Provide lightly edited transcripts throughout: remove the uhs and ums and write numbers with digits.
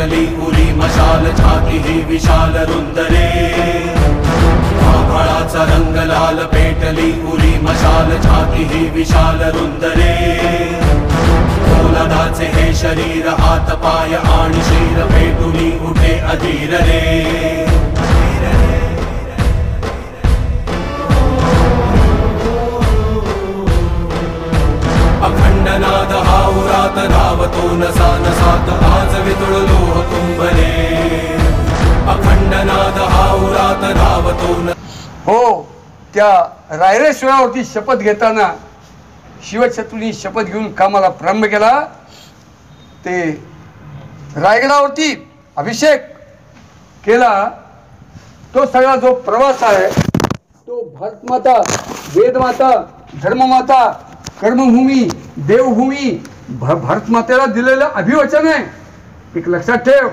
पेटली उरी मशाल छाती ही विशाल रुंदरे आभाळाचा रंग लाल पेटली उरी मशाल छाती ही विशाल रुंदरे पोलादाचे हे शरीर हात पाय आणि शिर पेटुनी उठे अधीर रे अखंड नाद हावरात धावतो नसा नसात आज वितुळ लोह कुंभले अखंड नाद हावरात धावतो न हो त्या रायरेश्वरावरती शपथ घेताना शिवछत्रूंनी शपथ घेऊन कामाला प्रारंभ केला। ते रायगडावरती अभिषेक केला तो सगळा जो प्रवास आहे तो भारतमाता वेदमाता धर्ममाता कर्मभूमी देवभूमी भारतमातेला दिलेलं अभिवचन आहे। एक लक्षात ठेव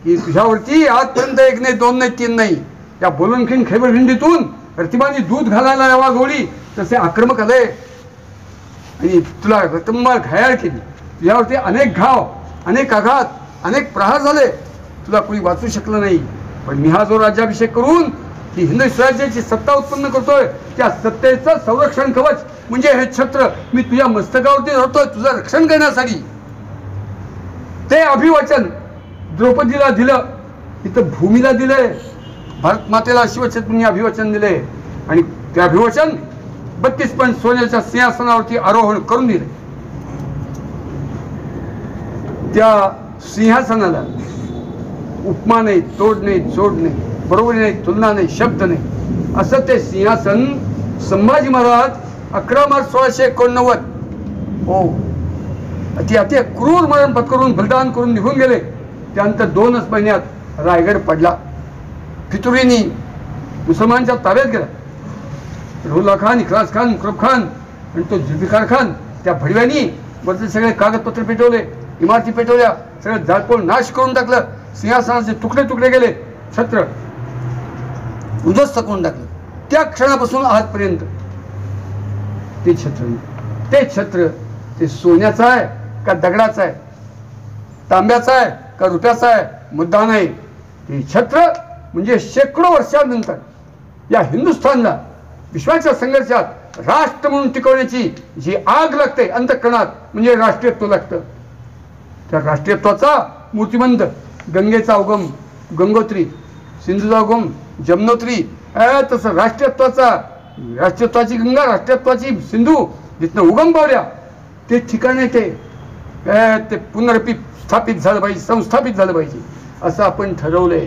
की तुझ्यावरती आजपर्यंत एक नाही दोन नाही तीन नाही या बोलणखीन खैबर हिंदीतून प्रतिमानी दूध घालायला यावा गोळी तसे आक्रमक आले आणि तुला रतंबार घायाळ केली। तुझ्यावरती अनेक घाव अनेक आघात अनेक प्रहार झाले तुला कोणी वाचू शकलं नाही। पण मी हा जो राज्याभिषेक करून ही हिंदू स्वराज्याची सत्ता उत्पन्न करतोय त्या सत्तेचं संरक्षण कवच म्हणजे हे छत्र मी तुझ्या मस्तकावरती धरतोय तुझं रक्षण करण्यासाठी। ते अभिवचन द्रौपदीला दिलं इथं भूमीला दिले भारत मातेला शिवछत्रूंनी अभिवचन दिले आणि ते अभिवचन 32 पण सोन्याच्या सिंहासनावरती आरोहण करून दिले। त्या सिंहासनाला उपमा नाही तोड नाही जोड नाही बरोबर नाही तुलना नाही शब्द नाही असं ते सिंहासन संभाजी महाराज 11 मार्च 1689 हो अति क्रूर मरण पत्करून बलिदान करून निघून गेले। त्यानंतर 2च महिन्यात रायगड पडला। फितुरींनी मुसलमानांच्या ताब्यात गेला। रुल्ला खान इखलास खान मुकरब खान आणि तो जुल्फिकार खान त्या भडव्यांनी वरचे सगळे कागदपत्र पेटवले इमारती पेटवल्या सगळं जाळपोळ नाश करून टाकलं। सिंहासनाचे तुकडे तुकडे गेले छत्र उद्ध्वस्त करून टाकलं। त्या क्षणापासून आजपर्यंत ते छत्र ते सोन्याचं आहे का दगडाचं आहे तांब्याचं आहे का रुपयाचं आहे मुद्दा नाही। ते छत्र म्हणजे शेकडो वर्षांनंतर या हिंदुस्थानला विश्वाच्या संघर्षात राष्ट्र म्हणून टिकवण्याची जी आग लागते अंतःकरणात म्हणजे राष्ट्रीयत्व लागतं। त्या राष्ट्रीयत्वाचा मूर्तिमंत गंगेचा उगम गंगोत्री सिंधूचा उगम जमनोत्री तसं राष्ट्रीयत्वाची गंगा राष्ट्रीयत्वाची सिंधू जिथनं उगम पावल्या ते ठिकाण आहे ते पुनरपी स्थापित झालं पाहिजे संस्थापित झालं पाहिजे असं आपण ठरवलंय।